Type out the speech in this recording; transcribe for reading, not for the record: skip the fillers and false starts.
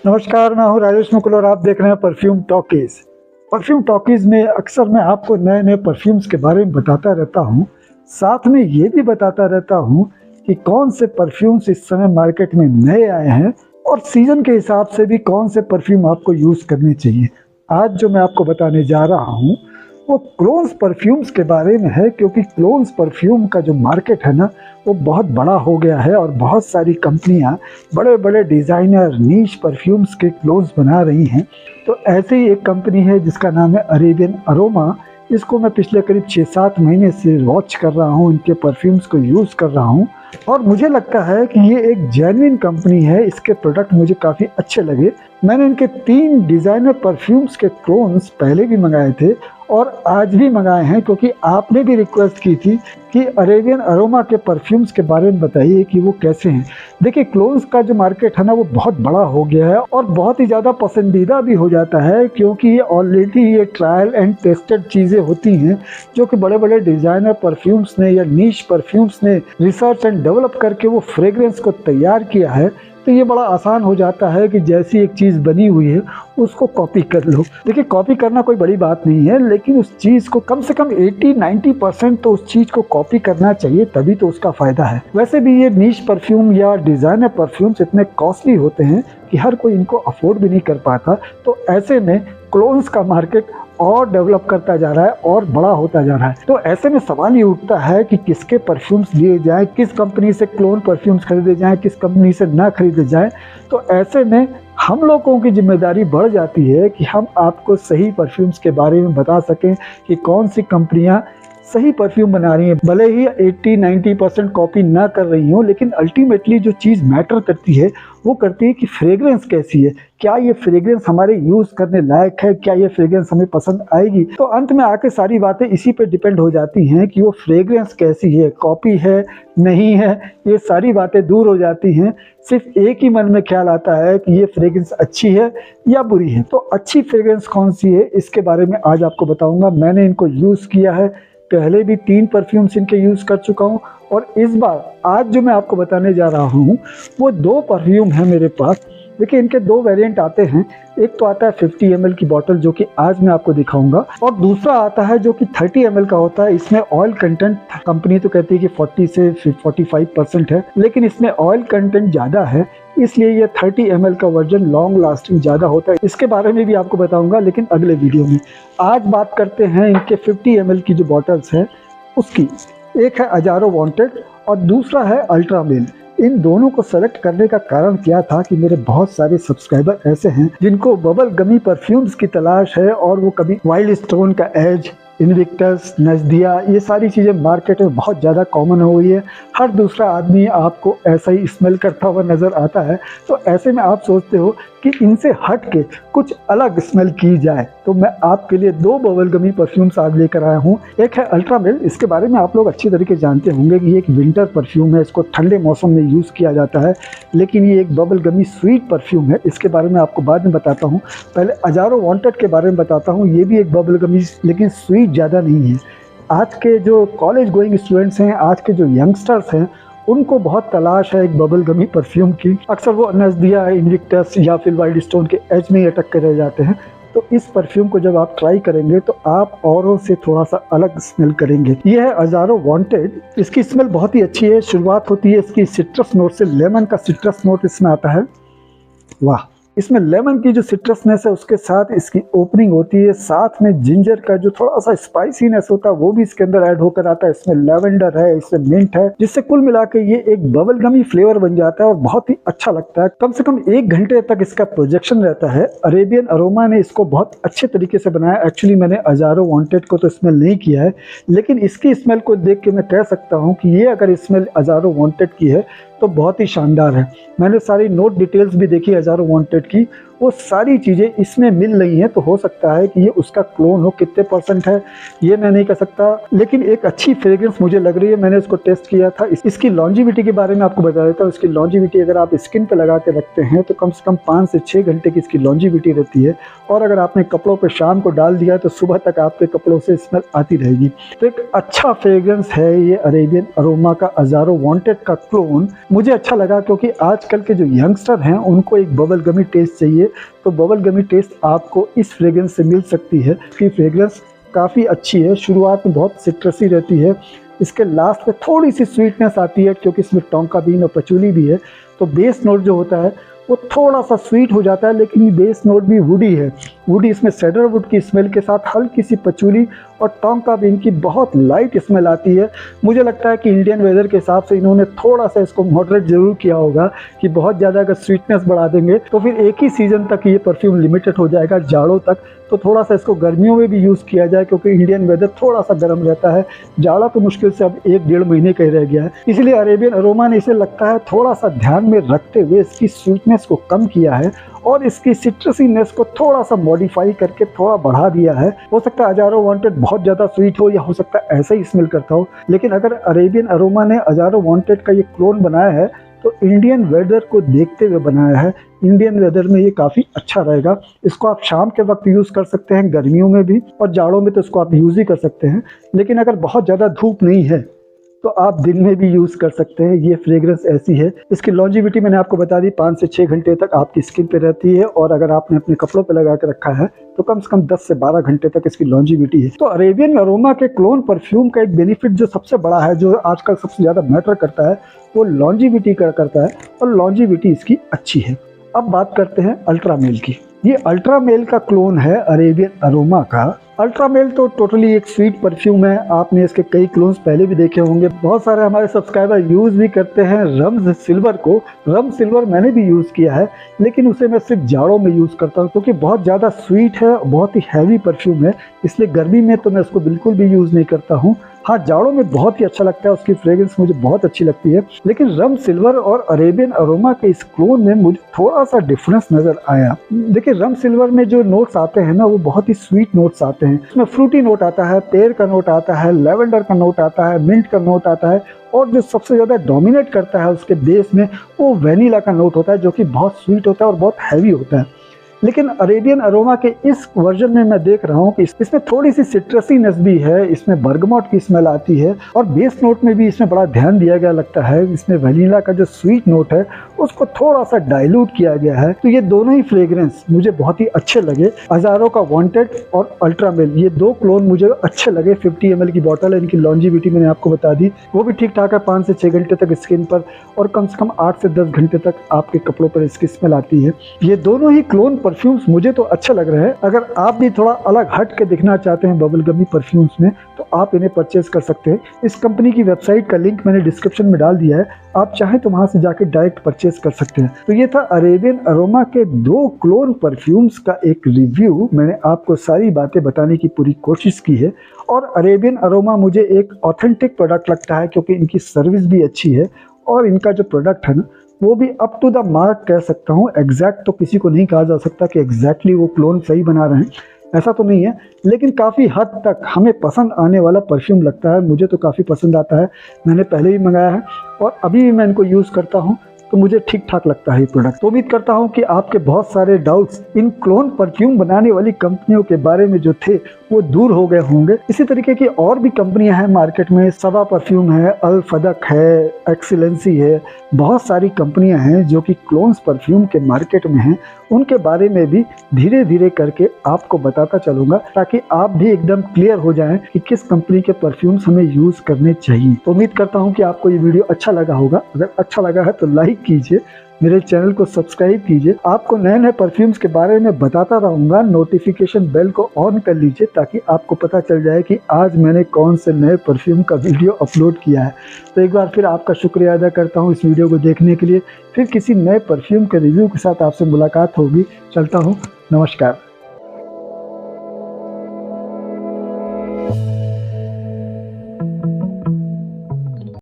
नमस्कार, मैं हूं राजेश मुकुल और आप देख रहे हैं परफ्यूम टॉकीज। परफ्यूम टॉकीज में अक्सर मैं आपको नए नए परफ्यूम्स के बारे में बताता रहता हूं, साथ में ये भी बताता रहता हूं कि कौन से परफ्यूम्स इस समय मार्केट में नए आए हैं और सीजन के हिसाब से भी कौन से परफ्यूम आपको यूज़ करने चाहिए। आज जो मैं आपको बताने जा रहा हूँ वो क्लोन्स परफ्यूम्स के बारे में है, क्योंकि क्लोन्स परफ्यूम का जो मार्केट है ना वो बहुत बड़ा हो गया है और बहुत सारी कंपनियां बड़े बड़े डिज़ाइनर नीश परफ्यूम्स के क्लोन्स बना रही हैं। तो ऐसे ही एक कंपनी है जिसका नाम है अरेबियन अरोमा। इसको मैं पिछले करीब 6-7 महीने से वॉच कर रहा हूँ, इनके परफ्यूम्स को यूज़ कर रहा हूँ और मुझे लगता है कि ये एक जेन्युइन कंपनी है। इसके प्रोडक्ट मुझे काफ़ी अच्छे लगे। मैंने इनके 3 डिज़ाइनर परफ्यूम्स के क्लोन्स पहले भी मंगाए थे और आज भी मंगाए हैं, क्योंकि आपने भी रिक्वेस्ट की थी कि अरेबियन अरोमा के परफ्यूम्स के बारे में बताइए कि वो कैसे हैं। देखिए, क्लोन्स का जो मार्केट है ना वो बहुत बड़ा हो गया है और बहुत ही ज़्यादा पसंदीदा भी हो जाता है, क्योंकि ये ऑलरेडी ये ट्रायल एंड टेस्टेड चीज़ें होती हैं जो कि बड़े बड़े डिज़ाइनर परफ्यूम्स ने या नीश परफ्यूम्स ने रिसर्च एंड डेवलप करके वो फ्रेग्रेंस को तैयार किया है। तो ये बड़ा आसान हो जाता है कि जैसी एक चीज़ बनी हुई है उसको कॉपी कर लो। देखिए, कॉपी करना कोई बड़ी बात नहीं है, लेकिन उस चीज़ को कम से कम 80-90% तो उस चीज़ को कॉपी करना चाहिए, तभी तो उसका फ़ायदा है। वैसे भी ये नीश परफ्यूम या डिज़ाइनर परफ्यूम्स इतने कॉस्टली होते हैं कि हर कोई इनको अफोर्ड भी नहीं कर पाता। तो ऐसे में क्लोन्स का मार्केट और डेवलप करता जा रहा है और बड़ा होता जा रहा है। तो ऐसे में सवाल ये उठता है कि किसके परफ्यूम्स लिए जाएं, किस कंपनी से क्लोन परफ्यूम्स खरीदे जाएं, किस कंपनी से ना खरीदे जाएं। तो ऐसे में हम लोगों की जिम्मेदारी बढ़ जाती है कि हम आपको सही परफ्यूम्स के बारे में बता सकें कि कौन सी कंपनियां सही परफ्यूम बना रही हैं। भले ही 80-90% कॉपी ना कर रही हो, लेकिन अल्टीमेटली जो चीज़ मैटर करती है वो करती है कि फ्रेग्रेंस कैसी है, क्या ये फ्रेग्रेंस हमारे यूज़ करने लायक है, क्या ये फ्रेग्रेंस हमें पसंद आएगी। तो अंत में आके सारी बातें इसी पे डिपेंड हो जाती हैं कि वो फ्रेग्रेंस कैसी है, कॉपी है नहीं है, ये सारी बातें दूर हो जाती हैं। सिर्फ एक ही मन में ख्याल आता है कि ये फ्रेग्रेंस अच्छी है या बुरी है। तो अच्छी फ्रेग्रेंस कौन सी है इसके बारे में आज आपको बताऊंगा। मैंने इनको यूज़ किया है, पहले भी 3 परफ्यूम्स इनके यूज़ कर चुका हूँ और इस बार आज जो मैं आपको बताने जा रहा हूँ वो 2 परफ्यूम है मेरे पास। देखिए, इनके 2 वेरिएंट आते हैं। एक तो आता है 50 ml की बोतल जो कि आज मैं आपको दिखाऊंगा, और दूसरा आता है जो कि 30 ml का होता है। इसमें ऑयल कंटेंट कंपनी तो कहती है कि 40 से 45% है, लेकिन इसमें ऑयल कंटेंट ज़्यादा है, इसलिए ये 30 ml का वर्जन लॉन्ग लास्टिंग ज़्यादा होता है। इसके बारे में भी आपको बताऊंगा, लेकिन अगले वीडियो में। आज बात करते हैं इनके 50 ml की जो बॉटल्स हैं उसकी। एक है अजारो वांटेड और दूसरा है अल्ट्रा मेल। इन दोनों को सेलेक्ट करने का कारण क्या था कि मेरे बहुत सारे सब्सक्राइबर ऐसे हैं जिनको बबल गमी परफ्यूम्स की तलाश है और वो कभी वाइल्ड स्टोन का एज, इनविक्टस, नजदिया, ये सारी चीज़ें मार्केट में बहुत ज़्यादा कॉमन हो गई है। हर दूसरा आदमी आपको ऐसा ही स्मेल करता हुआ नज़र आता है। तो ऐसे में आप सोचते हो कि इनसे हट के कुछ अलग स्मेल की जाए, तो मैं आपके लिए 2 बबल गमी परफ्यूम्स आज लेकर आया हूँ। एक है अल्ट्रा मेल, इसके बारे में आप लोग अच्छी तरीके जानते होंगे कि ये एक विंटर परफ्यूम है, इसको ठंडे मौसम में यूज़ किया जाता है, लेकिन ये एक बबल गमी स्वीट परफ्यूम है। इसके बारे में आपको बाद में बताता हूँ। पहले अजारो वांटेड के बारे में बताता हूँ। ये भी एक बबल गमी, लेकिन स्वीट ज़्यादा नहीं है। आज के जो कॉलेज गोइंग स्टूडेंट्स हैं, आज के जो यंगस्टर्स हैं, उनको बहुत तलाश है एक बबल गमी परफ्यूम की। अक्सर वो नजदिया, इनविक्टस या फिर वाइल्ड स्टोन के एज में ही अटक कर रह जाते हैं। तो इस परफ्यूम को जब आप ट्राई करेंगे तो आप औरों से थोड़ा सा अलग स्मेल करेंगे। ये है अजारो वांटेड। इसकी स्मेल बहुत ही अच्छी है। शुरुआत होती है इसकी सिट्रस नोट से, लेमन का सिट्रस नोट इसमें आता है। वाह, इसमें लेमन की जो सिट्रसनेस है उसके साथ इसकी ओपनिंग होती है, साथ में जिंजर का जो थोड़ा सा स्पाइसीनेस होता है वो भी इसके अंदर ऐड होकर आता है। इसमें लेवेंडर है, इसमें मिंट है, जिससे कुल मिला के ये एक बबल गमी फ्लेवर बन जाता है और बहुत ही अच्छा लगता है। कम से कम 1 घंटे तक इसका प्रोजेक्शन रहता है। अरेबियन अरोमा ने इसको बहुत अच्छे तरीके से बनाया। एक्चुअली मैंने अजारो वांटेड को तो स्मेल नहीं किया है, लेकिन इसकी स्मेल को देख के मैं कह सकता हूँ कि ये अगर स्मेल अजारो वांटेड की है तो बहुत ही शानदार है। मैंने सारी नोट डिटेल्स भी देखी अजारो वांटेड की, वो सारी चीज़ें इसमें मिल रही हैं। तो हो सकता है कि ये उसका क्लोन हो, कितने % है ये मैं नहीं कह सकता, लेकिन एक अच्छी फ्रेग्रेंस मुझे लग रही है। मैंने इसको टेस्ट किया था। इसकी लॉन्जिविटी के बारे में आपको बता देता हूँ। इसकी लॉन्जिविटी अगर आप स्किन पे लगा के रखते हैं तो कम से कम 5 से 6 घंटे की इसकी लॉन्जिविटी रहती है, और अगर आपने कपड़ों पे शाम को डाल दिया तो सुबह तक आपके कपड़ों से स्मेल आती रहेगी। तो एक अच्छा फ्रेग्रेंस है ये अरेबियन अरोमा का अजारो वांटेड का क्लोन। मुझे अच्छा लगा क्योंकि आजकल के जो यंगस्टर हैं उनको एक बबल गमी टेस्ट चाहिए, तो बबल गमी टेस्ट आपको इस फ्रेग्रेंस से मिल सकती है। इसकी फ्रेग्रेंस काफ़ी अच्छी है, शुरुआत में बहुत सिट्रसी रहती है, इसके लास्ट में थोड़ी सी स्वीटनेस आती है क्योंकि इसमें टोंका बीन और पचूली भी है। तो बेस नोट जो होता है वो थोड़ा सा स्वीट हो जाता है, लेकिन ये बेस नोट भी वुडी है। वुडी इसमें सेडर वुड की स्मेल के साथ हल्की सी पचूली और टोंका बीन की बहुत लाइट स्मेल आती है। मुझे लगता है कि इंडियन वेदर के हिसाब से इन्होंने थोड़ा सा इसको मॉडरेट जरूर किया होगा कि बहुत ज़्यादा अगर स्वीटनेस बढ़ा देंगे तो फिर एक ही सीज़न तक ये परफ्यूम लिमिटेड हो जाएगा, जाड़ों तक। तो थोड़ा सा इसको गर्मियों में भी यूज़ किया जाए क्योंकि इंडियन वेदर थोड़ा सा गर्म रहता है। जाड़ा तो मुश्किल से अब 1-1.5 महीने का ही रह गया है, इसलिए अरेबियन अरोमा ने इसे लगता है थोड़ा सा ध्यान में रखते हुए इसकी स्वीटनेस को कम किया है और इसकी सिट्रसीनेस को थोड़ा सा मॉडिफाई करके थोड़ा बढ़ा दिया है। हो सकता है अजारो वांटेड बहुत ज़्यादा स्वीट हो या हो सकता है ऐसा ही स्मेल करता हो, लेकिन अगर अरेबियन अरोमा ने अजारो वांटेड का ये क्लोन बनाया है तो इंडियन वेदर को देखते हुए बनाया है। इंडियन वेदर में ये काफ़ी अच्छा रहेगा। इसको आप शाम के वक्त यूज़ कर सकते हैं, गर्मियों में भी, और जाड़ों में तो इसको आप यूज़ ही कर सकते हैं। लेकिन अगर बहुत ज़्यादा धूप नहीं है तो आप दिन में भी यूज़ कर सकते हैं। ये फ्रेग्रेंस ऐसी है। इसकी लॉन्जिविटी मैंने आपको बता दी, 5 से 6 घंटे तक आपकी स्किन पे रहती है, और अगर आपने अपने कपड़ों पे लगा के रखा है तो कम से कम 10 से 12 घंटे तक इसकी लॉन्जिविटी है। तो अरेबियन अरोमा के क्लोन परफ्यूम का एक बेनिफिट जो सबसे बड़ा है, जो आजकल सबसे ज़्यादा मैटर करता है, वो लॉन्जिविटी का करता है, और लॉन्जिविटी इसकी अच्छी है। अब बात करते हैं अल्ट्रा मेल की। ये अल्ट्रा मेल का क्लोन है अरेबियन अरोमा का। अल्ट्रा मेल तो टोटली एक स्वीट परफ्यूम है। आपने इसके कई क्लोन्स पहले भी देखे होंगे। बहुत सारे हमारे सब्सक्राइबर यूज़ भी करते हैं रम्स सिल्वर को। रम सिल्वर मैंने भी यूज़ किया है, लेकिन उसे मैं सिर्फ जाड़ों में यूज़ करता हूँ क्योंकि बहुत ज़्यादा स्वीट है, बहुत ही हैवी परफ्यूम है, इसलिए गर्मी में तो मैं उसको बिल्कुल भी यूज़ नहीं करता हूँ। हाँ, जाड़ों में बहुत ही अच्छा लगता है, उसकी फ्रेग्रेंस मुझे बहुत अच्छी लगती है। लेकिन रम सिल्वर और अरेबियन अरोमा के इस क्लोन में मुझे थोड़ा सा डिफरेंस नज़र आया। देखिए, रम सिल्वर में जो नोट्स आते हैं ना, वो बहुत ही स्वीट नोट्स आते हैं। इसमें फ्रूटी नोट आता है, पेड़ का नोट आता है, लेवेंडर का नोट आता है, मिंट का नोट आता है, और जो सबसे ज़्यादा डोमिनेट करता है उसके बेस में वो वेनिला का नोट होता है, जो कि बहुत स्वीट होता है और बहुत हैवी होता है। लेकिन अरेबियन अरोमा के इस वर्जन में मैं देख रहा हूँ कि इसमें थोड़ी सी सिट्रसीनेस भी है, इसमें बर्गमोट की स्मेल आती है, और बेस नोट में भी इसमें बड़ा ध्यान दिया गया लगता है। इसमें वनीला का जो स्वीट नोट है उसको थोड़ा सा डाइल्यूट किया गया है। तो ये दोनों ही फ्रेग्रेंस मुझे बहुत ही अच्छे लगे। अजारो का वांटेड और अल्ट्रा मेल, ये 2 क्लोन मुझे अच्छे लगे। 50 ml की बॉटल है, इनकी लॉन्जिविटी मैंने आपको बता दी, वो भी ठीक ठाक है, 5 से 6 घंटे तक स्किन पर, और कम से कम 8 से 10 घंटे तक आपके कपड़ों पर इसकी स्मेल आती है। ये दोनों ही क्लोन परफ्यूम्स मुझे तो अच्छे लग रहे हैं। अगर आप भी थोड़ा अलग हट के दिखना चाहते हैं बबल गमी परफ्यूम्स में, तो आप इन्हें परचेज कर सकते हैं। इस कंपनी की वेबसाइट का लिंक मैंने डिस्क्रिप्शन में डाल दिया है, आप चाहें तो वहां से जाके डायरेक्ट परचेज कर सकते हैं। तो ये था अरेबियन अरोमा के 2 क्लोन परफ्यूम्स का एक रिव्यू। मैंने आपको सारी बातें बताने की पूरी कोशिश की है, और अरेबियन अरोमा मुझे एक ऑथेंटिक प्रोडक्ट लगता है क्योंकि इनकी सर्विस भी अच्छी है, और इनका जो प्रोडक्ट है ना, वो भी अप टू द मार्क कह सकता हूँ। एग्जैक्ट तो किसी को नहीं कहा जा सकता कि एग्जैक्टली वो क्लोन सही बना रहे हैं, ऐसा तो नहीं है, लेकिन काफ़ी हद तक हमें पसंद आने वाला परफ्यूम लगता है। मुझे तो काफ़ी पसंद आता है, मैंने पहले भी मंगाया है और अभी भी मैं इनको यूज़ करता हूँ, तो मुझे ठीक ठाक लगता है ये प्रोडक्ट। तो उम्मीद करता हूँ कि आपके बहुत सारे डाउट्स इन क्लोन परफ्यूम बनाने वाली कंपनियों के बारे में जो थे वो दूर हो गए होंगे। इसी तरीके की और भी कंपनियां हैं मार्केट में, सबा परफ्यूम है, अल फदक है, एक्सीलेंसी है, बहुत सारी कंपनियां हैं जो कि क्लोन्स परफ्यूम के मार्केट में हैं। उनके बारे में भी धीरे धीरे करके आपको बताता चलूँगा, ताकि आप भी एकदम क्लियर हो जाएं कि किस कंपनी के परफ्यूम्स हमें यूज़ करने चाहिए। तो उम्मीद करता हूँ कि आपको ये वीडियो अच्छा लगा होगा। अगर अच्छा लगा है तो लाइक कीजिए, मेरे चैनल को सब्सक्राइब कीजिए। आपको नए नए परफ्यूम्स के बारे में बताता रहूँगा। नोटिफिकेशन बेल को ऑन कर लीजिए ताकि आपको पता चल जाए कि आज मैंने कौन से नए परफ्यूम का वीडियो अपलोड किया है। तो एक बार फिर आपका शुक्रिया अदा करता हूँ इस वीडियो को देखने के लिए। फिर किसी नए परफ्यूम के रिव्यू के साथ आपसे मुलाकात होगी। चलता हूँ, नमस्कार।